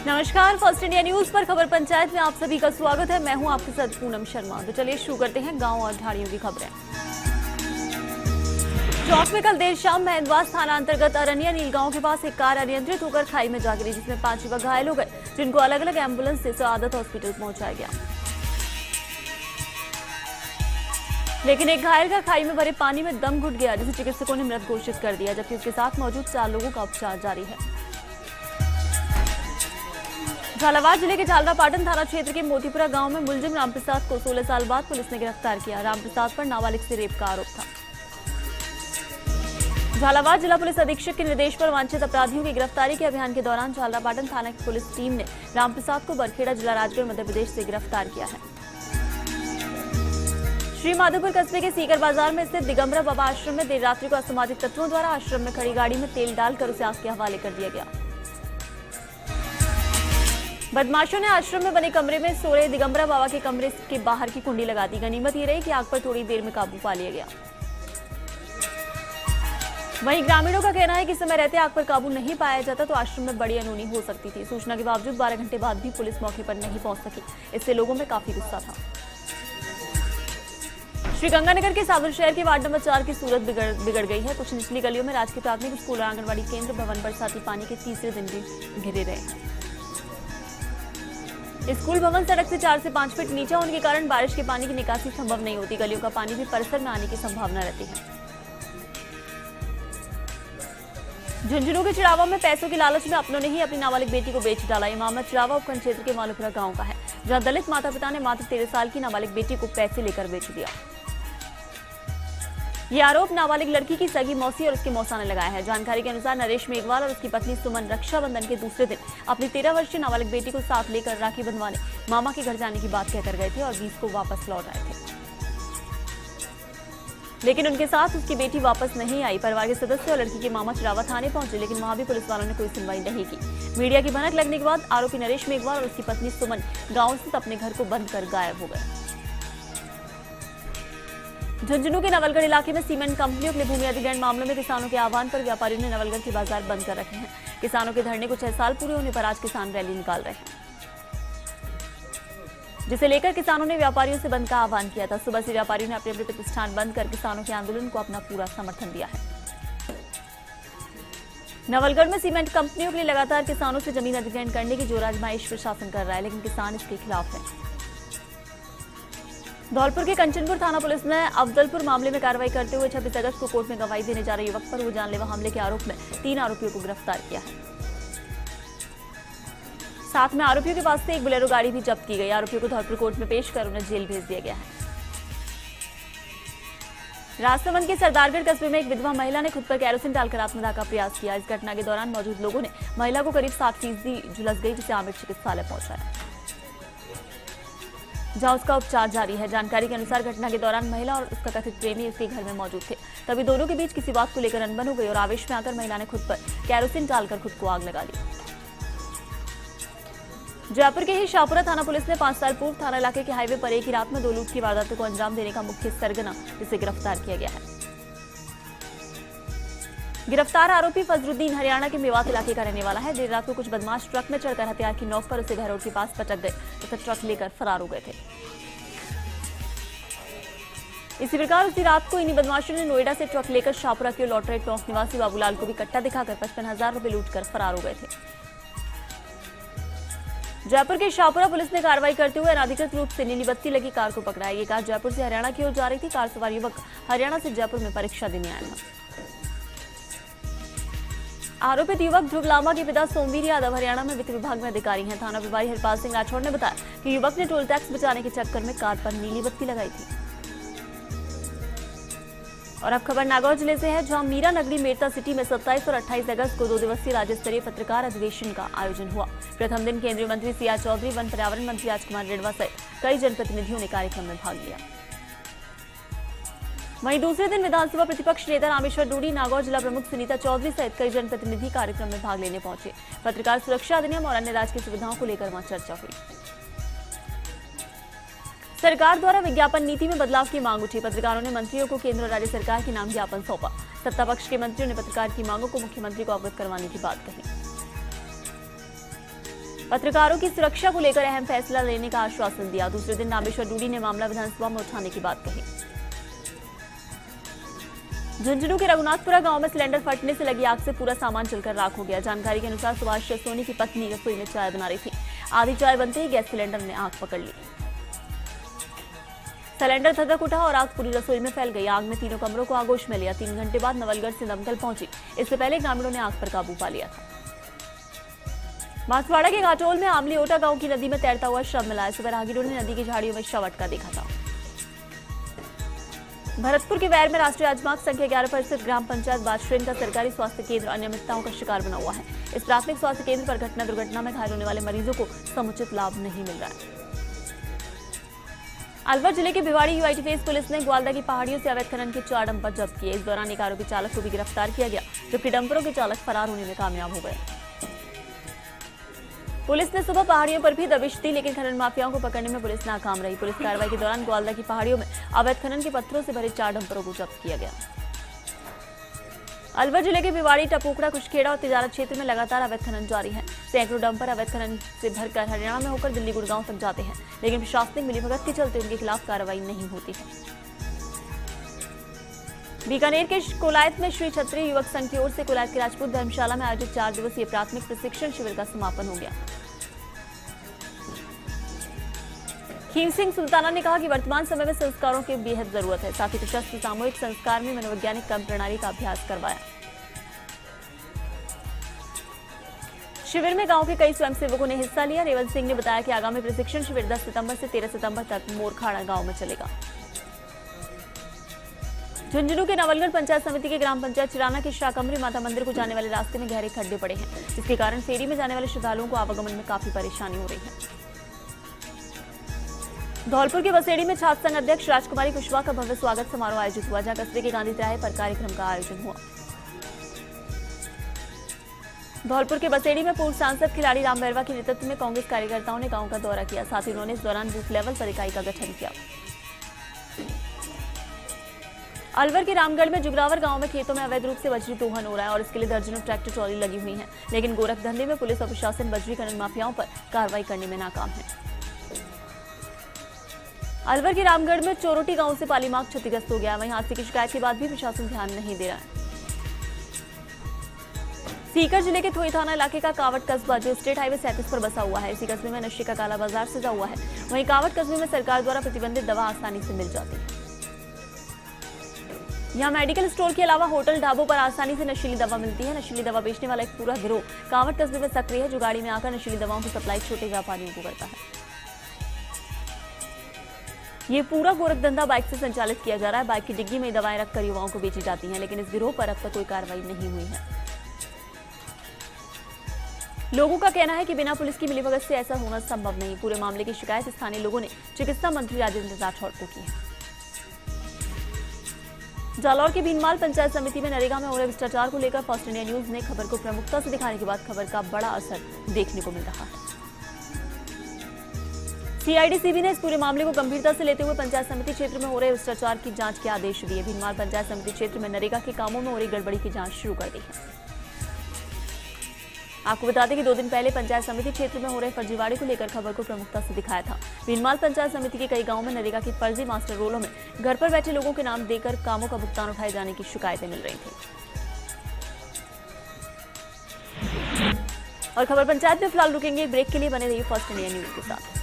नमस्कार, first India news पर खबर पंचायत में आप सभी का स्वागत है। मैं हूं आपके साथ पूनम शर्मा। तो चलिए शुरू करते हैं गांव और ढाड़ियों की खबरें। चौक में कल देर शाम महेंद्रवास थाना अंतर्गत अरनिया नील गांव के पास एक कार अनियंत्रित होकर खाई में जा गिरी, जिसमें 5 युवक घायल हो गए, जिनको अलग अलग एम्बुलेंस से सआदत हॉस्पिटल पहुंचाया गया। लेकिन एक घायल का खाई में भरे पानी में दम घुट गया, जिसे चिकित्सकों ने मृत घोषित कर दिया, जबकि उसके साथ मौजूद 4 लोगों का उपचार जारी है। झालावाड़ जिले के झालरापाटन थाना क्षेत्र के मोतीपुरा गांव में मुलजिम रामप्रसाद को 16 साल बाद पुलिस ने गिरफ्तार किया। रामप्रसाद पर नाबालिग से रेप का आरोप था। झालावाड़ जिला पुलिस अधीक्षक के निर्देश पर वांछित अपराधियों की गिरफ्तारी के अभियान के दौरान झालरापाटन थाना की पुलिस टीम ने रामप्रसाद को बरखेड़ा जिला राजगढ़ मध्य प्रदेश से गिरफ्तार किया है। श्री माधोपुर कस्बे के सीकर बाजार में स्थित दिगंबरा बाबा आश्रम में देर रात्रि को असामाजिक तत्वों द्वारा आश्रम में खड़ी गाड़ी में तेल डालकर उसे आग के हवाले कर दिया गया। बदमाशों ने आश्रम में बने कमरे में सो रहे दिगंबरा बाबा के कमरे के बाहर की कुंडी लगा दी। गनीमत ये रही कि आग पर थोड़ी देर में काबू पा लिया गया। वहीं ग्रामीणों का कहना है कि समय रहते आग पर काबू नहीं पाया जाता तो आश्रम में बड़ी अनहोनी हो सकती थी। सूचना के बावजूद 12 घंटे बाद भी पुलिस मौके पर नहीं पहुंच सकी। इससे लोगों में काफी गुस्सा था। श्रीगंगानगर के सागर शहर के वार्ड नंबर 4 की सूरत बिगड़ गई है। कुछ निचली गलियों में राजकीय प्राथमिक स्कूल और आंगनबाड़ी केंद्र भवन बरसाती पानी के तीसरे दिन भी घिरे रहे। स्कूल भवन सड़क से 4 से 5 फीट नीचा होने के कारण बारिश के पानी की निकासी संभव नहीं होती। गलियों का पानी भी परिसर में आने की संभावना रहती है। झुंझुनू के चिड़ावा में पैसों की लालच में अपनों ने ही अपनी नाबालिग बेटी को बेच डाला। ये मामला चिड़ावा उपखंड क्षेत्र के मालूपुरा गांव का है, जहां दलित माता पिता ने मात्र 13 साल की नाबालिग बेटी को पैसे लेकर बेच दिया। ये आरोप नाबालिग लड़की की सगी मौसी और उसके मौसा ने लगाया है। जानकारी के अनुसार नरेश मेघवाल और उसकी पत्नी सुमन रक्षाबंधन के दूसरे दिन अपनी 13 वर्षीय नाबालिग बेटी को साथ लेकर राखी बंधवाने मामा के घर जाने की बात कहकर गए थे और 20 को वापस लौट आए थे। लेकिन उनके साथ उसकी बेटी वापस नहीं आई। परिवार के सदस्य और लड़की के मामा चिड़ावा थाने पहुंचे, लेकिन वहां भी पुलिस वालों ने कोई सुनवाई नहीं की। मीडिया की भनक लगने के बाद आरोपी नरेश मेघवाल और उसकी पत्नी सुमन गांव स्थित अपने घर को बंद कर गायब हो गए। झुंझुनू के नवलगढ़ इलाके में सीमेंट कंपनियों के लिए भूमि अधिग्रहण मामलों में किसानों के आह्वान पर व्यापारियों ने नवलगढ़ के बाजार बंद कर रखे हैं। किसानों के धरने को 6 साल पूरे होने पर आज किसान रैली निकाल रहे हैं, जिसे लेकर किसानों ने व्यापारियों से बंद का आह्वान किया था। सुबह से व्यापारियों ने अपने अपने प्रतिष्ठान बंद कर किसानों के आंदोलन को अपना पूरा समर्थन दिया है। नवलगढ़ में सीमेंट कंपनियों के लिए लगातार किसानों से जमीन अधिग्रहण करने की जोर आजमाइश प्रशासन कर रहा है, लेकिन किसान इसके खिलाफ है। धौलपुर के कंचनपुर थाना पुलिस ने अफजलपुर मामले में कार्रवाई करते हुए 26 अगस्त को कोर्ट में गवाही देने जा रहे युवक पर हुए जानलेवा हमले के आरोप में 3 आरोपियों को गिरफ्तार किया है। साथ में आरोपियों के पास से एक बोलेरो गाड़ी भी जब्त की गई। आरोपियों को धौलपुर कोर्ट में पेश कर उन्हें जेल भेज दिया गया है। राजसमंद के सरदारगढ़ कस्बे में एक विधवा महिला ने खुद पर कैरोसिन डालकर आत्मदाह का प्रयास किया। इस घटना के दौरान मौजूद लोगों ने महिला को करीब 60% झुलस गई, जिसे आमिर चिकित्सालय पहुंचाया, जहां उसका उपचार जारी है। जानकारी के अनुसार घटना के दौरान महिला और उसका कथित प्रेमी उसके घर में मौजूद थे। तभी दोनों के बीच किसी बात को लेकर अनबन हो गई और आवेश में आकर महिला ने खुद पर कैरोसिन डालकर खुद को आग लगा ली। जयपुर के ही शाहपुरा थाना पुलिस ने 5 साल पूर्व थाना इलाके के हाईवे पर एक ही रात में 2 लूट की वारदातों को अंजाम देने का मुख्य सरगना जिसे गिरफ्तार किया गया है। गिरफ्तार आरोपी फजरुद्दीन हरियाणा के मेवात इलाके का रहने वाला है। देर रात को कुछ बदमाश ट्रक में चढ़कर हथियार की नोक पर उसे बहरोड के पास पटक गए तथा ट्रक लेकर फरार हो गए थे। इसी प्रकार उसी रात को इन्हीं बदमाशों ने नोएडा से ट्रक लेकर शाहपुरा की ओर लौट रहे टोंक निवासी बाबूलाल को भी कट्टा दिखाकर 55,000 रुपए लूटकर फरार हो गए थे। जयपुर के शाहपुरा पुलिस ने कार्रवाई करते हुए अनाधिकृत रूप से नीली बत्ती लगी कार को पकड़ा है। ये कार जयपुर से हरियाणा की ओर जा रही थी। कार सवार युवक हरियाणा से जयपुर में परीक्षा देने आया था। आरोपित युवक ध्रुव लामा के पिता सोमवीर यादव हरियाणा में वित्त विभाग में अधिकारी हैं। थाना प्रभारी हरपाल सिंह राठौड़ ने बताया कि युवक ने टोल टैक्स बचाने के चक्कर में कार पर नीली बत्ती लगाई थी। और अब खबर नागौर जिले से है, जहां मीरा नगरी मेरता सिटी में 27 और 28 अगस्त को 2 दिवसीय राज्य स्तरीय पत्रकार अधिवेशन का आयोजन हुआ। प्रथम दिन केंद्रीय मंत्री सी आर चौधरी, वन पर्यावरण मंत्री राजकुमार रेणवा सहित कई जनप्रतिनिधियों ने कार्यक्रम में भाग लिया। वहीं दूसरे दिन विधानसभा प्रतिपक्ष नेता रामेश्वर डूडी, नागौर जिला प्रमुख सुनीता चौधरी सहित कई जनप्रतिनिधि कार्यक्रम में भाग लेने पहुंचे। पत्रकार सुरक्षा अधिनियम और अन्य राजकीय सुविधाओं को लेकर वहां चर्चा हुई। सरकार द्वारा विज्ञापन नीति में बदलाव की मांग उठी। पत्रकारों ने मंत्रियों को केंद्र और राज्य सरकार के नाम ज्ञापन सौंपा। सत्ता पक्ष के मंत्रियों ने पत्रकार की मांगों को मुख्यमंत्री को अवगत करवाने की बात कही। पत्रकारों की सुरक्षा को लेकर अहम फैसला लेने का आश्वासन दिया। दूसरे दिन नागेश्वर डूडी ने मामला विधानसभा में उठाने की बात कही। झुंझुनू के रघुनाथपुरा गांव में सिलेंडर फटने से लगी आग से पूरा सामान जलकर राख हो गया। जानकारी के अनुसार सुभाष सोनी की पत्नी रसोई में चाय बना रही थी। आधी चाय बनते ही गैस सिलेंडर ने आग पकड़ ली। सिलेंडर धधक उठा और आग पूरी रसोई में फैल गई। आग ने तीनों कमरों को आगोश में लिया। 3 घंटे बाद नवलगढ़ से दमकल पहुंची। इससे पहले ग्रामीणों ने आग पर काबू पा लिया था। बांसवाड़ा के घाटोल में आमली ओटा गांव की नदी में तैरता हुआ शव मिला। सुबह राहगीरों ने नदी की झाड़ियों में शव अटका देखा था। भरतपुर के वैर में राष्ट्रीय राजमार्ग संख्या 11 पर स्थित ग्राम पंचायत बाजश्रेन का सरकारी स्वास्थ्य केंद्र अनियमितताओं का शिकार बना हुआ है। इस प्राथमिक स्वास्थ्य केंद्र पर घटना दुर्घटना में घायल होने वाले मरीजों को समुचित लाभ नहीं मिल रहा है। अलवर जिले के भिवाड़ी यूआईटी फेस पुलिस ने ग्वालदा की पहाड़ियों से अवैध खनन के 4 डंपर जब्त किए। इस दौरान एक आरोपी चालक को भी गिरफ्तार किया गया, जबकि डंपरों के चालक फरार होने में कामयाब हो गए। पुलिस ने सुबह पहाड़ियों पर भी दबिश दी, लेकिन खनन माफियाओं को पकड़ने में पुलिस नाकाम रही। पुलिस कार्रवाई के दौरान ग्वालदा की पहाड़ियों में अवैध खनन के पत्थरों से भरे 4 डंपरों को जब्त किया गया। अलवर जिले के भिवाड़ी, टपोकड़ा, कुशखेड़ा और तिजारत क्षेत्र में लगातार अवैध खनन जारी है। सैकड़ों डंपर अवैध खनन से भरकर हरियाणा में होकर दिल्ली, गुड़गांव तक जाते हैं, लेकिन प्रशासनिक मिलीभगत के चलते उनके खिलाफ कार्रवाई नहीं होती है। बीकानेर के कोलायत में श्री क्षत्रिय युवक संघ की ओर से कोलायत की राजपूत धर्मशाला में आयोजित 4 दिवसीय प्राथमिक प्रशिक्षण शिविर का समापन हो गया। खीम सिंह सुल्ताना ने कहा कि वर्तमान समय में संस्कारों की बेहद जरूरत है। साथ ही प्रशस्त सामूहिक संस्कार में मनोवैज्ञानिक कर्म प्रणाली का अभ्यास करवाया। शिविर में गांव के कई स्वयंसेवकों ने हिस्सा लिया। रेवल सिंह ने बताया कि आगामी प्रशिक्षण शिविर 10 सितंबर से 13 सितंबर तक मोरखाड़ा गांव में चलेगा। झुंझुनू के नवलगढ़ पंचायत समिति के ग्राम पंचायत चिराना के शाकंभरी माता मंदिर को जाने वाले रास्ते में गहरे खड्डे पड़े हैं, जिसके कारण फेरी में जाने वाले श्रद्धालुओं को आवागमन में काफी परेशानी हो रही है। धौलपुर के बसेड़ी में छात्र संघ अध्यक्ष राजकुमारी कुशवाहा का भव्य स्वागत समारोह आयोजित हुआ, जहां कस्बे के गांधी तिराहे पर कार्यक्रम का आयोजन हुआ। धौलपुर के बसेड़ी में पूर्व सांसद खिलाड़ी राम बैरवा के नेतृत्व में कांग्रेस कार्यकर्ताओं ने गांव का दौरा किया। साथ ही उन्होंने इस दौरान बूथ लेवल पर इकाई का गठन किया। अलवर के रामगढ़ में जुगरावर गांव में खेतों में अवैध रूप से बजरी दोहन हो रहा है और इसके लिए दर्जनों ट्रैक्टर ट्रॉली लगी हुई है, लेकिन गोरख धंधे में पुलिस और प्रशासन बजरी खनन माफियाओं पर कार्रवाई करने में नाकाम है। अलवर के रामगढ़ में चोरोटी गांव से पाली मार्ग क्षतिग्रस्त हो गया। वहीं हादसे की शिकायत के बाद भी प्रशासन ध्यान नहीं दे रहा है। सीकर जिले के थोई थाना इलाके का कावट कस्बा, जो स्टेट हाईवे 37 पर बसा हुआ है, इसी कस्बे में नशे का काला बाजार सजा हुआ है। वहीं कावट कस्बे में सरकार द्वारा प्रतिबंधित दवा आसानी से मिल जाती है। यहाँ मेडिकल स्टोर के अलावा होटल, ढाबों पर आसानी से नशीली दवा मिलती है। नशीली दवा बेचने वाला एक पूरा गिरोह कावट कस्बे में सक्रिय है, जो गाड़ी में आकर नशीली दवाओं की सप्लाई छोटे व्यापारियों को करता है। ये पूरा गोरख धंधा बाइक से संचालित किया जा रहा है। बाइक की डिग्गी में दवाएं रखकर युवाओं को बेची जाती हैं, लेकिन इस गिरोह पर अब तक कोई कार्रवाई नहीं हुई है। लोगों का कहना है कि बिना पुलिस की मिलीभगत से ऐसा होना संभव नहीं। पूरे मामले की शिकायत स्थानीय लोगों ने चिकित्सा मंत्री राजेंद्र राठौड़ को की है। जालौर के भीनमाल पंचायत समिति में नरेगा में हो रहे भ्रष्टाचार को लेकर फर्स्ट इंडिया न्यूज ने खबर को प्रमुखता से दिखाने के बाद खबर का बड़ा असर देखने को मिल रहा है। सीआईडी-सीबी ने इस पूरे मामले को गंभीरता से लेते हुए पंचायत समिति क्षेत्र में हो रहे भ्रष्टाचार की जांच के आदेश दिए। भीनमाल पंचायत समिति क्षेत्र में नरेगा के कामों में हो रही गड़बड़ी की जांच शुरू कर दी है। आपको बता दें कि 2 दिन पहले पंचायत समिति क्षेत्र में हो रहे फर्जीवाड़े को लेकर खबर को प्रमुखता से दिखाया था। भीनमाल पंचायत समिति के कई गांवों में नरेगा की फर्जी मास्टर रोलों में घर पर बैठे लोगों के नाम देकर कामों का भुगतान उठाए जाने की शिकायतें मिल रही थी। और खबर पंचायत में फिलहाल रुकेंगे, ब्रेक के लिए बने रहिए फर्स्ट इंडिया न्यूज के साथ।